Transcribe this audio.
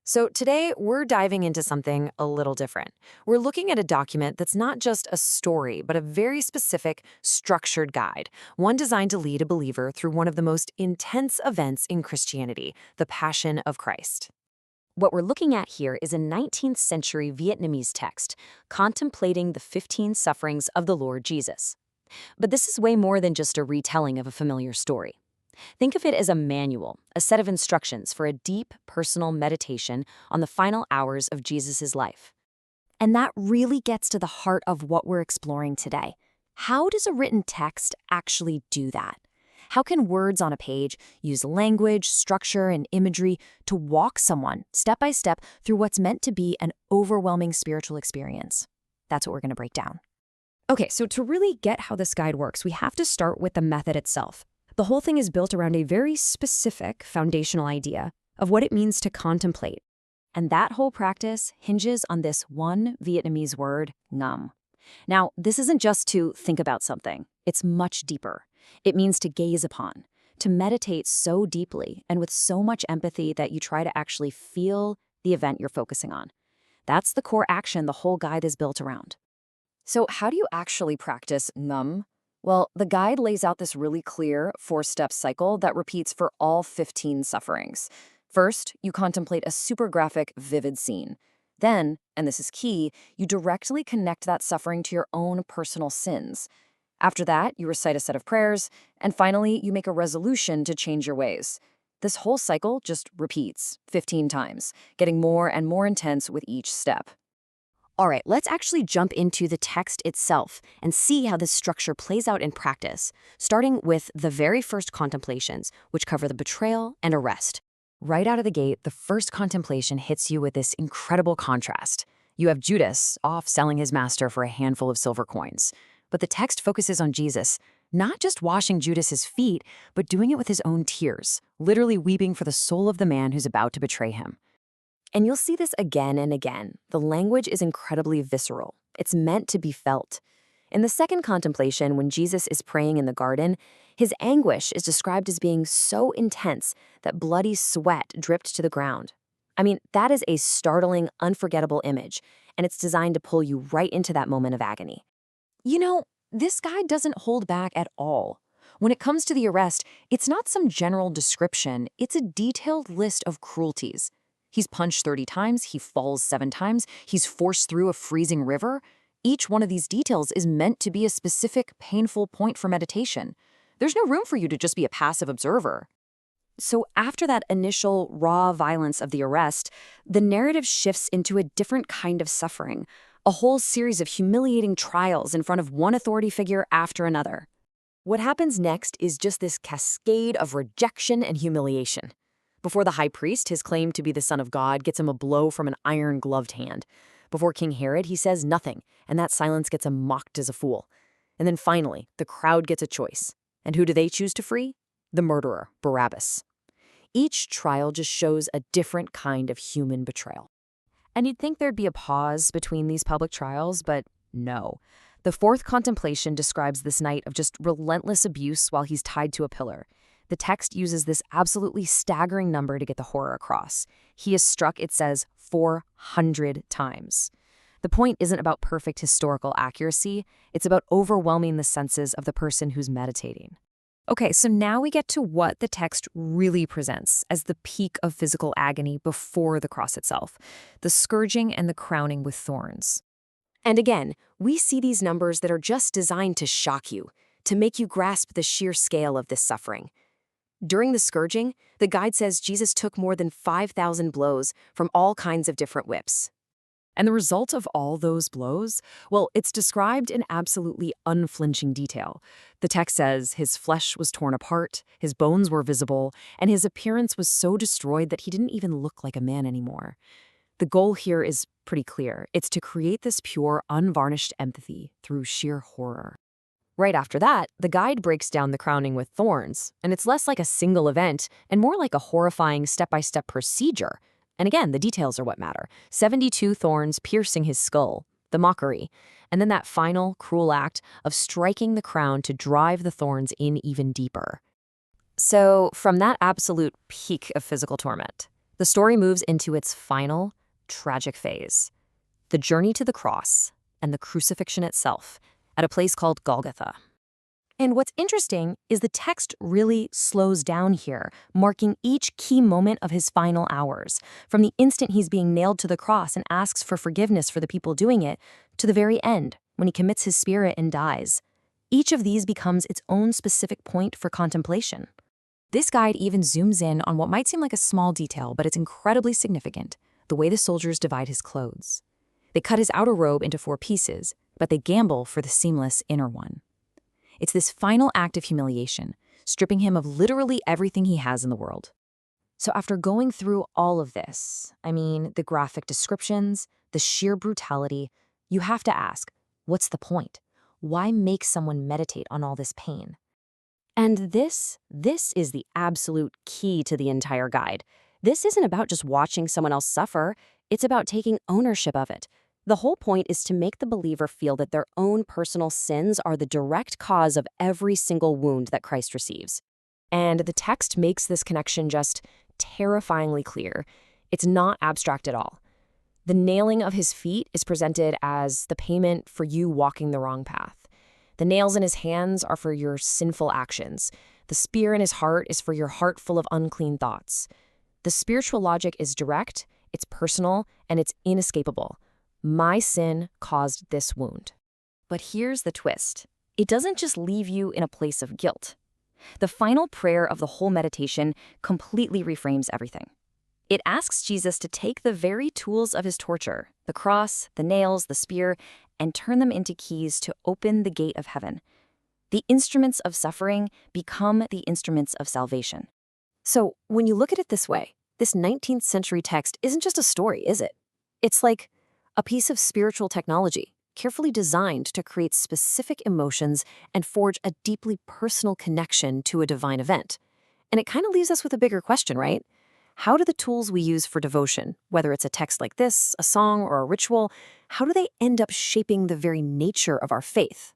So today we're diving into something a little different. We're looking at a document that's not just a story, but a very specific, structured guide, one designed to lead a believer through one of the most intense events in Christianity, the Passion of Christ. What we're looking at here is a 19th century Vietnamese text, contemplating the 15 sufferings of the Lord Jesus. But this is way more than just a retelling of a familiar story. Think of it as a manual, a set of instructions for a deep, personal meditation on the final hours of Jesus' life. And that really gets to the heart of what we're exploring today. How does a written text actually do that? How can words on a page use language, structure, and imagery to walk someone step by step through what's meant to be an overwhelming spiritual experience? That's what we're going to break down. Okay, so to really get how this guide works, we have to start with the method itself. The whole thing is built around a very specific foundational idea of what it means to contemplate. And that whole practice hinges on this one Vietnamese word, ngâm. Now, this isn't just to think about something. It's much deeper. It means to gaze upon, to meditate so deeply and with so much empathy that you try to actually feel the event you're focusing on. That's the core action the whole guide is built around. So how do you actually practice ngâm? Well, the guide lays out this really clear 4-step cycle that repeats for all 15 sufferings. First, you contemplate a super graphic, vivid scene. Then, and this is key, you directly connect that suffering to your own personal sins. After that, you recite a set of prayers, and finally, you make a resolution to change your ways. This whole cycle just repeats 15 times, getting more and more intense with each step. All right, let's actually jump into the text itself and see how this structure plays out in practice, starting with the very first contemplations, which cover the betrayal and arrest. Right out of the gate, the first contemplation hits you with this incredible contrast. You have Judas off selling his master for a handful of silver coins. But the text focuses on Jesus, not just washing Judas's feet, but doing it with his own tears, literally weeping for the soul of the man who's about to betray him. And you'll see this again and again. The language is incredibly visceral. It's meant to be felt. In the second contemplation, when Jesus is praying in the garden, his anguish is described as being so intense that bloody sweat dripped to the ground. I mean, that is a startling, unforgettable image, and it's designed to pull you right into that moment of agony. You know, this guide doesn't hold back at all. When it comes to the arrest, it's not some general description, it's a detailed list of cruelties. He's punched 30 times, he falls 7 times, he's forced through a freezing river. Each one of these details is meant to be a specific, painful point for meditation. There's no room for you to just be a passive observer. So after that initial raw violence of the arrest, the narrative shifts into a different kind of suffering, a whole series of humiliating trials in front of one authority figure after another. What happens next is just this cascade of rejection and humiliation. Before the high priest, his claim to be the Son of God gets him a blow from an iron-gloved hand. Before King Herod, he says nothing, and that silence gets him mocked as a fool. And then finally, the crowd gets a choice. And who do they choose to free? The murderer, Barabbas. Each trial just shows a different kind of human betrayal. And you'd think there'd be a pause between these public trials, but no. The fourth contemplation describes this night of just relentless abuse while he's tied to a pillar. The text uses this absolutely staggering number to get the horror across. He is struck, it says, 400 times. The point isn't about perfect historical accuracy, it's about overwhelming the senses of the person who's meditating. Okay, so now we get to what the text really presents as the peak of physical agony before the cross itself, the scourging and the crowning with thorns. And again, we see these numbers that are just designed to shock you, to make you grasp the sheer scale of this suffering. During the scourging, the guide says Jesus took more than 5,000 blows from all kinds of different whips. And the result of all those blows? Well, it's described in absolutely unflinching detail. The text says his flesh was torn apart, his bones were visible, and his appearance was so destroyed that he didn't even look like a man anymore. The goal here is pretty clear. It's to create this pure, unvarnished empathy through sheer horror. Right after that, the guide breaks down the crowning with thorns, and it's less like a single event and more like a horrifying step-by-step procedure. And again, the details are what matter. 72 thorns piercing his skull, the mockery, and then that final, cruel act of striking the crown to drive the thorns in even deeper. So, from that absolute peak of physical torment, The story moves into its final, tragic phase, the journey to the cross and the crucifixion itself at a place called Golgotha. And what's interesting is the text really slows down here, marking each key moment of his final hours, from the instant he's being nailed to the cross and asks for forgiveness for the people doing it, to the very end, when he commits his spirit and dies. Each of these becomes its own specific point for contemplation. This guide even zooms in on what might seem like a small detail, but it's incredibly significant: the way the soldiers divide his clothes. They cut his outer robe into 4 pieces, but they gamble for the seamless inner one. It's this final act of humiliation, stripping him of literally everything he has in the world. So after going through all of this, the graphic descriptions, the sheer brutality, you have to ask, what's the point? Why make someone meditate on all this pain? And this is the absolute key to the entire guide. This isn't about just watching someone else suffer, it's about taking ownership of it. The whole point is to make the believer feel that their own personal sins are the direct cause of every single wound that Christ receives. And the text makes this connection just terrifyingly clear. It's not abstract at all. The nailing of his feet is presented as the payment for you walking the wrong path. The nails in his hands are for your sinful actions. The spear in his heart is for your heart full of unclean thoughts. The spiritual logic is direct, it's personal, and it's inescapable. My sin caused this wound. But here's the twist. It doesn't just leave you in a place of guilt. The final prayer of the whole meditation completely reframes everything. It asks Jesus to take the very tools of his torture, the cross, the nails, the spear, and turn them into keys to open the gate of heaven. The instruments of suffering become the instruments of salvation. So when you look at it this way, this 19th century text isn't just a story, is it? It's like a piece of spiritual technology, carefully designed to create specific emotions and forge a deeply personal connection to a divine event. And it kind of leaves us with a bigger question, right? How do the tools we use for devotion, whether it's a text like this, a song, or a ritual, how do they end up shaping the very nature of our faith?